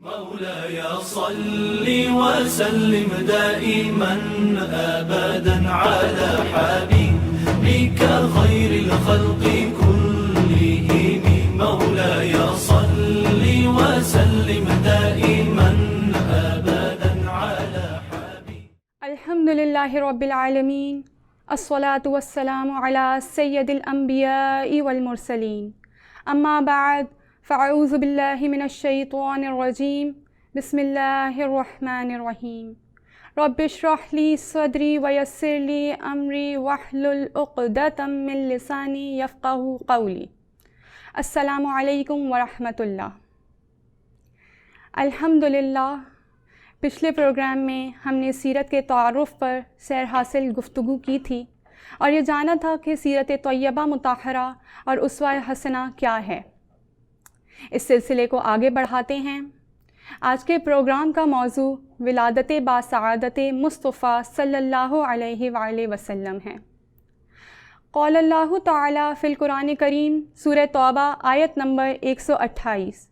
مولاي صل وسلم دائما أبدا على حبيبك خير الخلق كلهم. مولاي صل وسلم دائما أبدا على حبيبك. الحمد لله رب العالمين، الصلاة والسلام على سيد الأنبياء والمرسلين، أما بعد فأعوذ بالله من الشيطان الرجيم. بسم الله الرحمن الرحيم. رب اشرح لي صدري ويسر لي أمري واحلل عقدة من لساني يفقهوا قولي. السلام علیکم ورحمۃ اللہ. الحمدللہ پچھلے پروگرام میں ہم نے سیرت کے تعارف پر سیر حاصل گفتگو کی تھی اور یہ جانا تھا کہ سیرت طیبہ مطہرہ اور اسوہ حسنہ کیا ہے. اس سلسلے کو آگے بڑھاتے ہیں. آج کے پروگرام کا موضوع ولادت باسعادت مصطفیٰ صلی اللہ علیہ وآلہ وسلم ہے. قال اللہ تعالیٰ فی القرآن کریم سورہ توبہ آیت نمبر 128.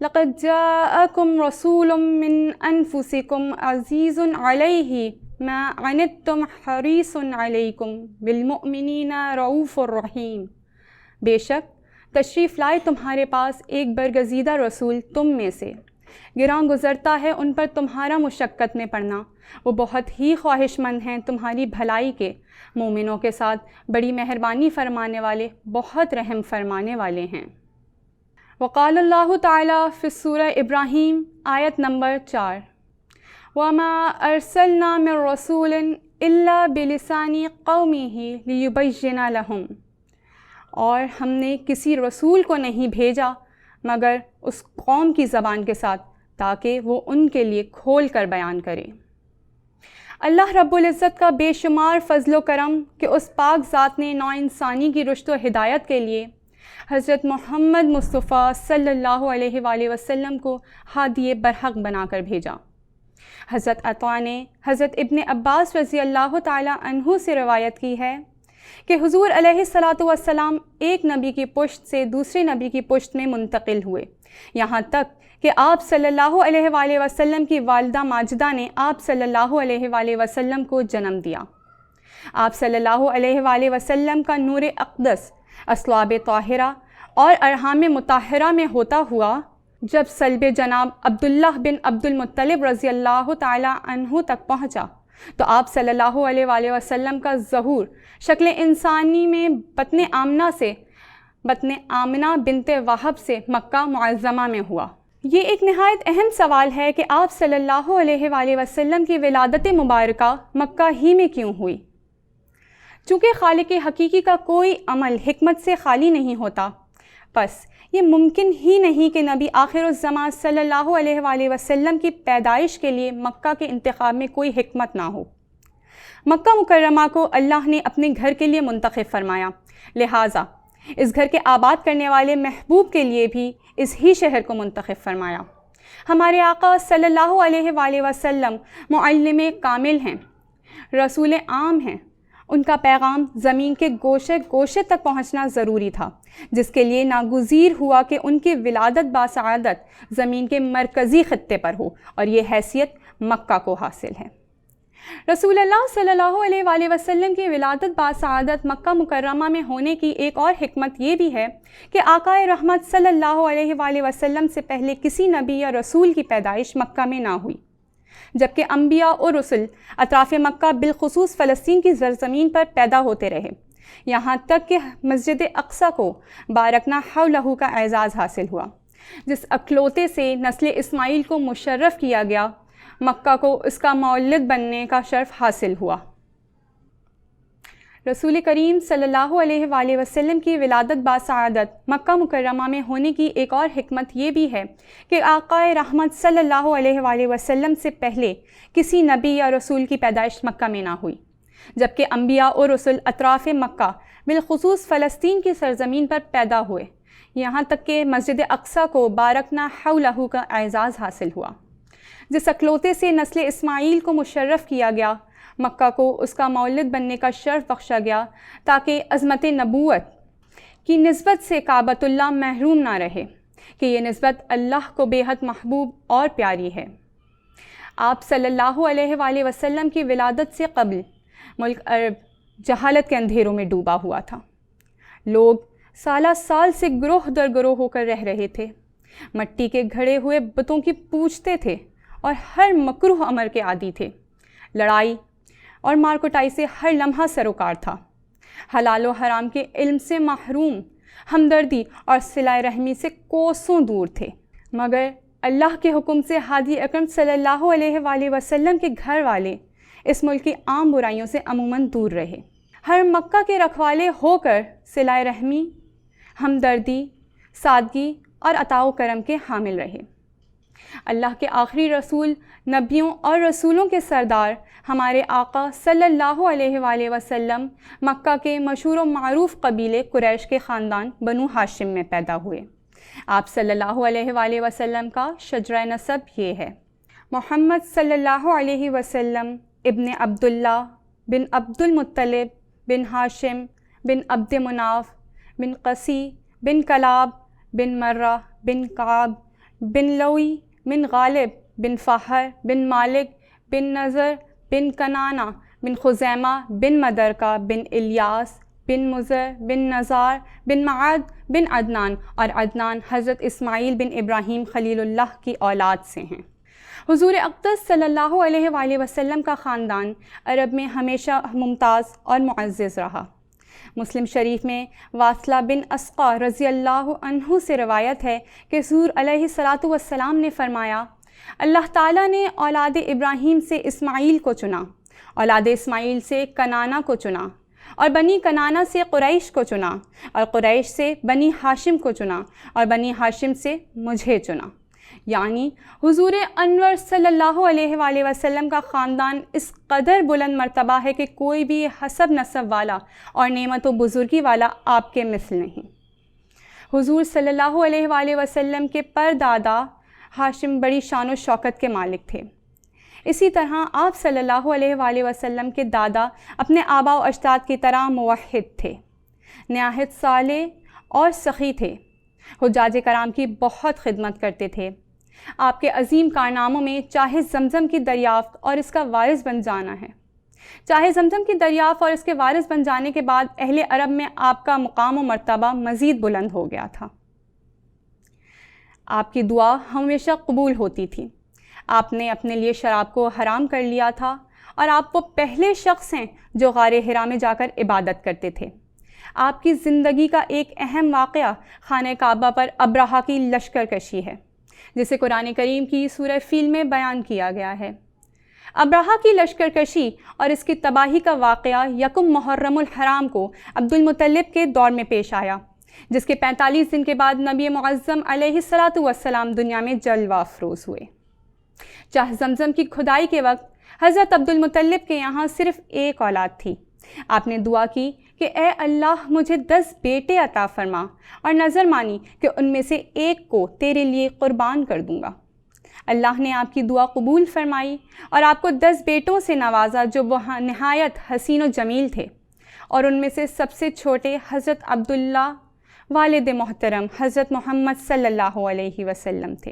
لقد جاءکم رسول من انفسکم عزیز علیہ ما عنتم حریص علیکم بالمؤمنین رؤوف الرحیم. بے شک تشریف لائے تمہارے پاس ایک برگزیدہ رسول تم میں سے، گراں گزرتا ہے ان پر تمہارا مشقت میں پڑنا، وہ بہت ہی خواہش مند ہیں تمہاری بھلائی کے، مومنوں کے ساتھ بڑی مہربانی فرمانے والے، بہت رحم فرمانے والے ہیں. وقال اللہ تعالیٰ فی السورہ ابراہیم آیت نمبر 4. وما ارسلنا من رسول الا بلسان قومہ لیبین لہم. اور ہم نے کسی رسول کو نہیں بھیجا مگر اس قوم کی زبان کے ساتھ تاکہ وہ ان کے لیے کھول کر بیان کرے. اللہ رب العزت کا بے شمار فضل و کرم کہ اس پاک ذات نے نوع انسانی کی رشد و ہدایت کے لیے حضرت محمد مصطفیٰ صلی اللہ علیہ وآلہ وسلم کو ہادی برحق بنا کر بھیجا. حضرت عطا نے حضرت ابن عباس رضی اللہ تعالی عنہ سے روایت کی ہے کہ حضور علیہ الصلاۃ والسلام ایک نبی کی پشت سے دوسرے نبی کی پشت میں منتقل ہوئے، یہاں تک کہ آپ صلی اللہ علیہ وآلہ وسلم کی والدہ ماجدہ نے آپ صلی اللہ علیہ وآلہ وسلم کو جنم دیا. آپ صلی اللہ علیہ وآلہ وسلم کا نور اقدس اصلاب طاہرہ اور ارحام مطہرہ میں ہوتا ہوا جب صلب جناب عبداللہ بن عبد المطلب رضی اللہ تعالی عنہ تک پہنچا تو آپ صلی اللہ علیہ وآلہ وسلم کا ظہور شکل انسانی میں بطن آمنہ بنت وہب سے مکہ معظمہ میں ہوا. یہ ایک نہایت اہم سوال ہے کہ آپ صلی اللہ علیہ وآلہ وسلم کی ولادت مبارکہ مکہ ہی میں کیوں ہوئی؟ چونکہ خالق حقیقی کا کوئی عمل حکمت سے خالی نہیں ہوتا، پس یہ ممکن ہی نہیں کہ نبی آخر الزمان صلی اللہ علیہ وآلہ وسلم کی پیدائش کے لیے مکہ کے انتخاب میں کوئی حکمت نہ ہو. مکہ مکرمہ کو اللہ نے اپنے گھر کے لیے منتخب فرمایا، لہٰذا اس گھر کے آباد کرنے والے محبوب کے لیے بھی اس ہی شہر کو منتخب فرمایا. ہمارے آقا صلی اللہ علیہ وآلہ وسلم معلم کامل ہیں، رسول عام ہیں. ان کا پیغام زمین کے گوشے گوشے تک پہنچنا ضروری تھا، جس کے لیے ناگزیر ہوا کہ ان کی ولادت باسعادت زمین کے مرکزی خطے پر ہو، اور یہ حیثیت مکہ کو حاصل ہے. رسول اللہ صلی اللہ علیہ وآلہ وسلم کی ولادت باسعادت مکہ مکرمہ میں ہونے کی ایک اور حکمت یہ بھی ہے کہ آقا رحمت صلی اللہ علیہ وآلہ وسلم سے پہلے کسی نبی یا رسول کی پیدائش مکہ میں نہ ہوئی، جبکہ انبیاء اور رسل اطراف مکہ بالخصوص فلسطین کی زرزمین پر پیدا ہوتے رہے، یہاں تک کہ مسجد اقصیٰ کو بارکنا حولہ کا اعزاز حاصل ہوا. جس اکلوتے سے نسل اسماعیل کو مشرف کیا گیا، مکہ کو اس کا مولد بننے کا شرف حاصل ہوا. رسول کریم صلی اللہ علیہ وآلہ وسلم کی ولادت باسعادت مکہ مکرمہ میں ہونے کی ایک اور حکمت یہ بھی ہے کہ آقا رحمت صلی اللہ علیہ وآلہ وسلم سے پہلے کسی نبی یا رسول کی پیدائش مکہ میں نہ ہوئی، جبکہ انبیاء اور رسل اطراف مکہ بالخصوص فلسطین کی سرزمین پر پیدا ہوئے، یہاں تک کہ مسجد اقصیٰ کو بارکنا حولہ کا اعزاز حاصل ہوا. جس اکلوتے سے نسل اسماعیل کو مشرف کیا گیا، مکہ کو اس کا مولد بننے کا شرف بخشا گیا تاکہ عظمت نبوت کی نسبت سے کعبۃ اللہ محروم نہ رہے. کہ یہ نسبت اللہ کو بے حد محبوب اور پیاری ہے۔ آپ صلی اللہ علیہ وآلہ وسلم کی ولادت سے قبل ملک عرب جہالت کے اندھیروں میں ڈوبا ہوا تھا۔ لوگ سالہ سال سے گروہ در گروہ ہو کر رہ رہے تھے، مٹی کے گھڑے ہوئے بتوں کی پوجتے تھے اور ہر مکروہ امر کے عادی تھے۔ لڑائی اور مار کٹائی سے ہر لمحہ سروکار تھا، حلال و حرام کے علم سے محروم، ہمدردی اور صلہ رحمی سے کوسوں دور تھے۔ مگر اللہ کے حکم سے ہادی اکرم صلی اللہ علیہ وآلہ وسلم کے گھر والے اس ملک کی عام برائیوں سے عموماً دور رہے۔ ہر مکہ کے رکھوالے ہو کر صلہ رحمی، ہمدردی، سادگی اور عطا و کرم کے حامل رہے۔ اللہ کے آخری رسول، نبیوں اور رسولوں کے سردار ہمارے آقا صلی اللہ علیہ وآلہ وسلم مکہ کے مشہور و معروف قبیلے قریش کے خاندان بنو ہاشم میں پیدا ہوئے۔ آپ صلی اللہ علیہ وآلہ وسلم کا شجرہ نسب یہ ہے: محمد صلی اللہ علیہ وسلم ابن عبداللہ بن عبد المطلب بن ہاشم بن عبد مناف بن قسی بن کلاب بن مرہ بن کعب بن لوی بن غالب بن فہر بن مالک بن نضر بن کنانہ بن خزیمہ بن مدرکہ بن الیاس بن مضر بن نزار بن معد بن عدنان، اور عدنان حضرت اسماعیل بن ابراہیم خلیل اللہ کی اولاد سے ہیں۔ حضور اقدس صلی اللہ علیہ وآلہ وسلم کا خاندان عرب میں ہمیشہ ممتاز اور معزز رہا۔ مسلم شریف میں واصلہ بن اسقع رضی اللہ عنہ سے روایت ہے کہ حضور علیہ الصلاۃ والسلام نے فرمایا: اللہ تعالیٰ نے اولاد ابراہیم سے اسماعیل کو چنا، اولاد اسماعیل سے کنانہ کو چنا، اور بنی کنانہ سے قریش کو چنا، اور قریش سے بنی ہاشم کو چنا، اور بنی ہاشم سے مجھے چنا۔ یعنی حضور انور صلی اللہ علیہ وآلہ وسلم کا خاندان اس قدر بلند مرتبہ ہے کہ کوئی بھی حسب نسب والا اور نعمت و بزرگی والا آپ کے مثل نہیں۔ حضور صلی اللہ علیہ وآلہ وسلم کے پردادا ہاشم بڑی شان و شوکت کے مالک تھے۔ اسی طرح آپ صلی اللہ علیہ وآلہ وسلم کے دادا اپنے آبا و اجداد کی طرح موحد تھے، نہایت صالح اور سخی تھے، حجاج کرام کی بہت خدمت کرتے تھے۔ آپ کے عظیم کارناموں میں چاہے زمزم کی دریافت اور اس کا وارث بن جانا ہے، چاہے زمزم کی دریافت اور اس کے وارث بن جانے کے بعد اہل عرب میں آپ کا مقام و مرتبہ مزید بلند ہو گیا تھا۔ آپ کی دعا ہمیشہ قبول ہوتی تھی۔ آپ نے اپنے لیے شراب کو حرام کر لیا تھا، اور آپ وہ پہلے شخص ہیں جو غار حرا میں جا کر عبادت کرتے تھے۔ آپ کی زندگی کا ایک اہم واقعہ خانہ کعبہ پر ابرہہ کی لشکر کشی ہے، جسے قرآن کریم کی سورہ فیل میں بیان کیا گیا ہے۔ ابرہہ کی لشکر کشی اور اس کی تباہی کا واقعہ یکم محرم الحرام کو عبد المطلب کے دور میں پیش آیا، جس کے 45 دن کے بعد نبی معظم علیہ الصلاۃ والسلام دنیا میں جلوہ افروز ہوئے۔ چاہ زمزم کی کھدائی کے وقت حضرت عبد المطلب کے یہاں صرف ایک اولاد تھی۔ آپ نے دعا کی کہ اے اللہ مجھے 10 بیٹے عطا فرما، اور نظر مانی کہ ان میں سے ایک کو تیرے لیے قربان کر دوں گا۔ اللہ نے آپ کی دعا قبول فرمائی اور آپ کو 10 بیٹوں سے نوازا جو نہایت حسین و جمیل تھے، اور ان میں سے سب سے چھوٹے حضرت عبداللہ والد محترم حضرت محمد صلی اللہ علیہ وسلم تھے۔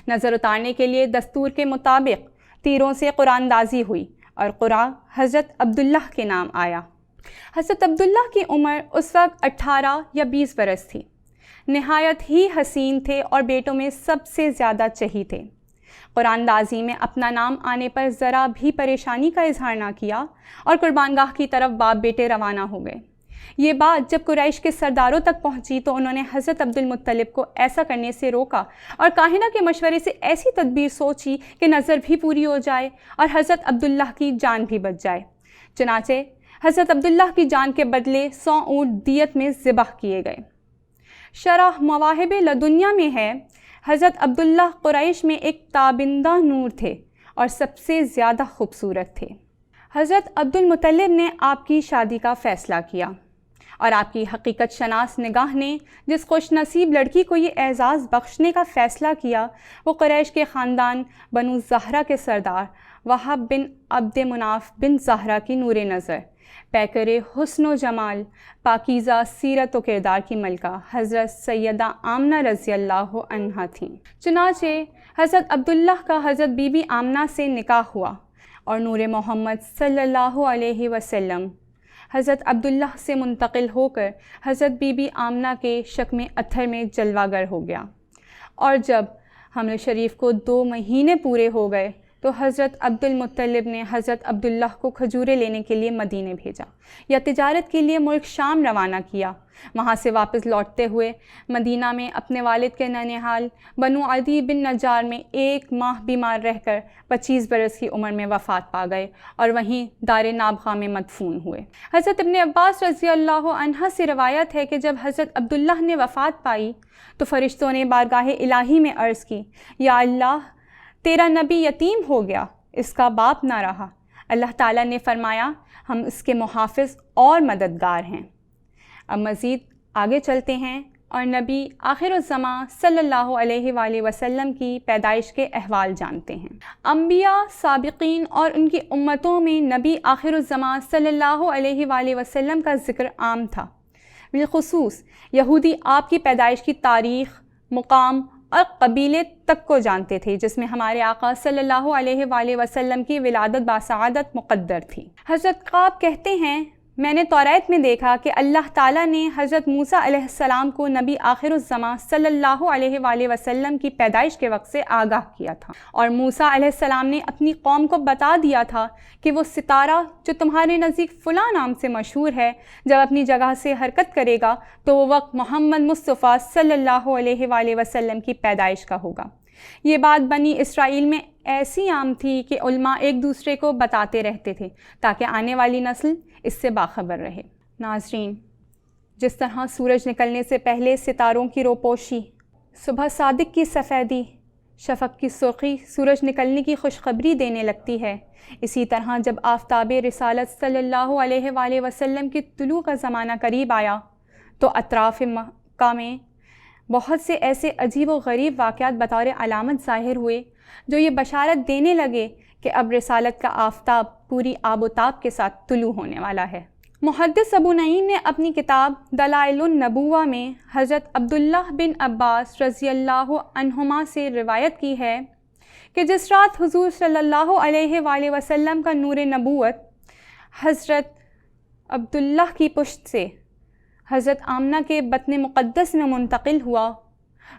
نظر اتارنے کے لیے دستور کے مطابق تیروں سے قرآن اندازی ہوئی اور قرآن حضرت عبداللہ کے نام آیا۔ حضرت عبداللہ کی عمر اس وقت 18 یا 20 برس تھی۔ نہایت ہی حسین تھے اور بیٹوں میں سب سے زیادہ چہی تھے۔ قرآن اندازی میں اپنا نام آنے پر ذرا بھی پریشانی کا اظہار نہ کیا اور قربان گاہ کی طرف باپ بیٹے روانہ ہو گئے۔ یہ بات جب قریش کے سرداروں تک پہنچی تو انہوں نے حضرت عبد المطلب کو ایسا کرنے سے روکا اور کاہنہ کے مشورے سے ایسی تدبیر سوچی کہ نظر بھی پوری ہو جائے اور حضرت عبداللہ کی جان بھی بچ جائے۔ چنانچہ حضرت عبداللہ کی جان کے بدلے 100 اونٹ دیت میں ذبح کیے گئے۔ شرح مواہب لدنیا میں ہے، حضرت عبداللہ قریش میں ایک تابندہ نور تھے اور سب سے زیادہ خوبصورت تھے۔ حضرت عبد المطلب نے آپ کی شادی کا فیصلہ کیا، اور آپ کی حقیقت شناس نگاہ نے جس خوش نصیب لڑکی کو یہ اعزاز بخشنے کا فیصلہ کیا وہ قریش کے خاندان بنو زہرہ کے سردار وہب بن عبد مناف بن زہرہ کی نور نظر پیکر حسن و جمال، پاکیزہ سیرت و کردار کی ملکہ حضرت سیدہ آمنہ رضی اللہ عنہا تھیں۔ چنانچہ حضرت عبداللہ کا حضرت بی بی آمنہ سے نکاح ہوا اور نور محمد صلی اللہ علیہ وسلم حضرت عبداللہ سے منتقل ہو کر حضرت بی بی آمنہ کے شکم اطہر میں جلوہ گر ہو گیا، اور جب حمل شریف کو 2 مہینے پورے ہو گئے تو حضرت عبد المطلب نے حضرت عبداللہ کو کھجورے لینے کے لیے مدینے بھیجا یا تجارت کے لیے ملک شام روانہ کیا۔ وہاں سے واپس لوٹتے ہوئے مدینہ میں اپنے والد کے ننھیال بنو عدی بن نجار میں 1 ماہ بیمار رہ کر 25 برس کی عمر میں وفات پا گئے اور وہیں دار نابغہ میں مدفون ہوئے۔ حضرت ابن عباس رضی اللہ عنہ سے روایت ہے کہ جب حضرت عبداللہ نے وفات پائی تو فرشتوں نے بارگاہ الہی میں عرض کی، یا اللہ، تیرا نبی یتیم ہو گیا، اس کا باپ نہ رہا۔ اللہ تعالیٰ نے فرمایا، ہم اس کے محافظ اور مددگار ہیں۔ اب مزید آگے چلتے ہیں اور نبی آخر الزمان صلی اللہ علیہ وآلہ وسلم کی پیدائش کے احوال جانتے ہیں۔ انبیاء سابقین اور ان کی امتوں میں نبی آخر الزمان صلی اللہ علیہ وآلہ وسلم کا ذکر عام تھا۔ بالخصوص یہودی آپ کی پیدائش کی تاریخ، مقام اور قبیلے تک کو جانتے تھے، جس میں ہمارے آقا صلی اللہ علیہ وآلہ وسلم کی ولادت باسعادت مقدر تھی۔ حضرت قعب کہتے ہیں، میں نے توریت میں دیکھا کہ اللہ تعالیٰ نے حضرت موسیٰ علیہ السلام کو نبی آخر الزمان صلی اللہ علیہ وآلہ وسلم کی پیدائش کے وقت سے آگاہ کیا تھا، اور موسیٰ علیہ السلام نے اپنی قوم کو بتا دیا تھا کہ وہ ستارہ جو تمہارے نزدیک فلاں نام سے مشہور ہے، جب اپنی جگہ سے حرکت کرے گا تو وہ وقت محمد مصطفیٰ صلی اللہ علیہ وآلہ وسلم کی پیدائش کا ہوگا۔ یہ بات بنی اسرائیل میں ایسی عام تھی کہ علماء ایک دوسرے کو بتاتے رہتے تھے تاکہ آنے والی نسل اس سے باخبر رہے۔ ناظرین، جس طرح سورج نکلنے سے پہلے ستاروں کی روپوشی، صبح صادق کی سفیدی، شفق کی سرخی سورج نکلنے کی خوشخبری دینے لگتی ہے، اسی طرح جب آفتاب رسالت صلی اللہ علیہ وآلہ وسلم کی طلوع کا زمانہ قریب آیا تو اطراف مکہ میں بہت سے ایسے عجیب و غریب واقعات بطور علامت ظاہر ہوئے جو یہ بشارت دینے لگے کہ اب رسالت کا آفتاب پوری آب و تاب کے ساتھ طلوع ہونے والا ہے۔ محدث ابو نعیم نے اپنی کتاب دلائل النبوہ میں حضرت عبداللہ بن عباس رضی اللہ عنہما سے روایت کی ہے کہ جس رات حضور صلی اللہ علیہ وآلہ وسلم کا نور نبوت حضرت عبداللہ کی پشت سے حضرت آمنہ کے بطن مقدس میں منتقل ہوا،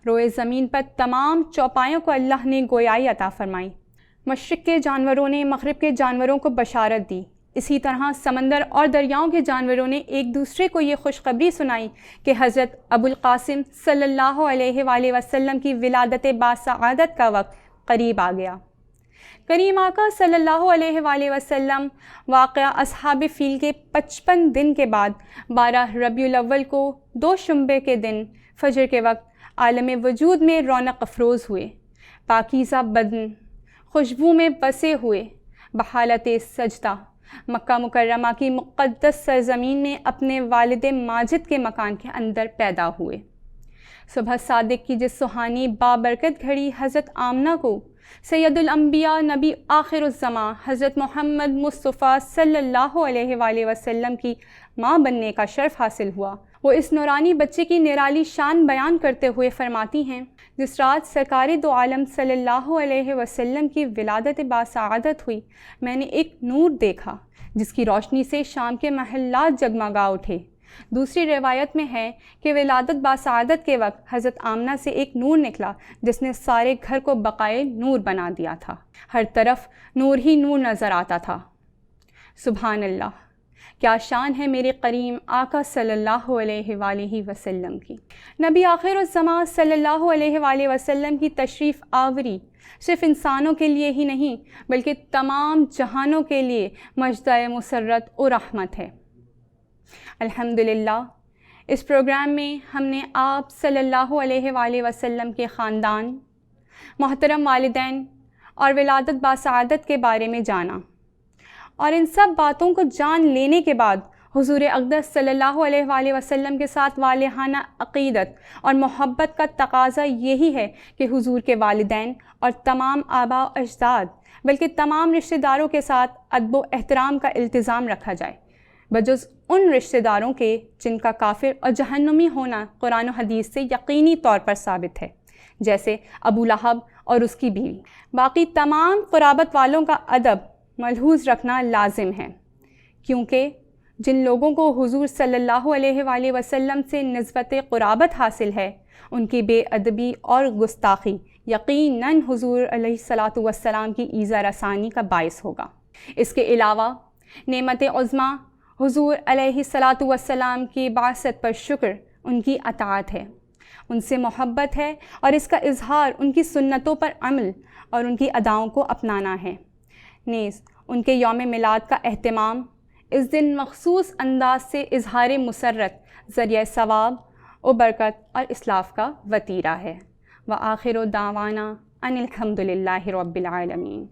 روئے زمین پر تمام چوپایوں کو اللہ نے گویائی عطا فرمائی۔ مشرق کے جانوروں نے مغرب کے جانوروں کو بشارت دی، اسی طرح سمندر اور دریاؤں کے جانوروں نے ایک دوسرے کو یہ خوشخبری سنائی کہ حضرت ابو القاسم صلی اللہ علیہ وآلہ وسلم کی ولادت باسعادت کا وقت قریب آ گیا۔ کریم آقا صلی اللہ علیہ وآلہ وسلم واقعہ اصحاب فیل کے 55 دن کے بعد 12 ربیع الاول کو 2 شنبے کے دن فجر کے وقت عالم وجود میں رونق افروز ہوئے، پاکیزہ بدن خوشبو میں بسے ہوئے، بحالت سجدہ مکہ مکرمہ کی مقدس سرزمین میں اپنے والد ماجد کے مکان کے اندر پیدا ہوئے۔ صبح صادق کی جس سہانی بابرکت گھڑی حضرت آمنہ کو سید الانبیاء نبی آخر الزمان حضرت محمد مصطفیٰ صلی اللہ علیہ وآلہ وسلم کی ماں بننے کا شرف حاصل ہوا، وہ اس نورانی بچے کی نرالی شان بیان کرتے ہوئے فرماتی ہیں، جس رات سرکار دو عالم صلی اللہ علیہ وسلم کی ولادت باسعادت ہوئی، میں نے ایک نور دیکھا جس کی روشنی سے شام کے محلات جگمگا اٹھے۔ دوسری روایت میں ہے کہ ولادت باسعادت کے وقت حضرت آمنہ سے ایک نور نکلا جس نے سارے گھر کو بقائے نور بنا دیا تھا، ہر طرف نور ہی نور نظر آتا تھا۔ سبحان اللہ، کیا شان ہے میرے کریم آقا صلی اللہ علیہ وآلہ وسلم کی۔ نبی آخر الزمان صلی اللہ علیہ وآلہ وسلم کی تشریف آوری صرف انسانوں کے لیے ہی نہیں بلکہ تمام جہانوں کے لیے مجدہ مسرت و رحمت ہے۔ الحمدللہ، اس پروگرام میں ہم نے آپ صلی اللہ علیہ وآلہ وسلم کے خاندان، محترم والدین اور ولادت باسعادت کے بارے میں جانا، اور ان سب باتوں کو جان لینے کے بعد حضور اقدس صلی اللہ علیہ وآلہ وسلم کے ساتھ والہانہ عقیدت اور محبت کا تقاضا یہی ہے کہ حضور کے والدین اور تمام آباء و اجداد بلکہ تمام رشتہ داروں کے ساتھ ادب و احترام کا التزام رکھا جائے۔ بجز ان رشتہ داروں کے جن کا کافر اور جہنمی ہونا قرآن و حدیث سے یقینی طور پر ثابت ہے، جیسے ابو لہب اور اس کی بیوی۔ باقی تمام قرابت والوں کا ادب ملحوظ رکھنا لازم ہے، کیونکہ جن لوگوں کو حضور صلی اللہ علیہ وآلہ وسلم سے نسبت قرابت حاصل ہے، ان کی بے ادبی اور گستاخی یقیناً حضور علیہ الصلاۃ والسلام کی ایذا رسانی کا باعث ہوگا۔ اس کے علاوہ نعمت عظمیٰ حضور علیہ الصلاۃ والسلام کی بعثت پر شکر ان کی اطاعت ہے، ان سے محبت ہے، اور اس کا اظہار ان کی سنتوں پر عمل اور ان کی اداؤں کو اپنانا ہے۔ نیز ان کے یوم میلاد کا اہتمام اس دن مخصوص انداز سے اظہار مسرت ذریعہ ثواب و برکت اور اسلاف کا وتیرہ ہے۔ وآخر دعوانا ان الحمد للہ رب العالمین۔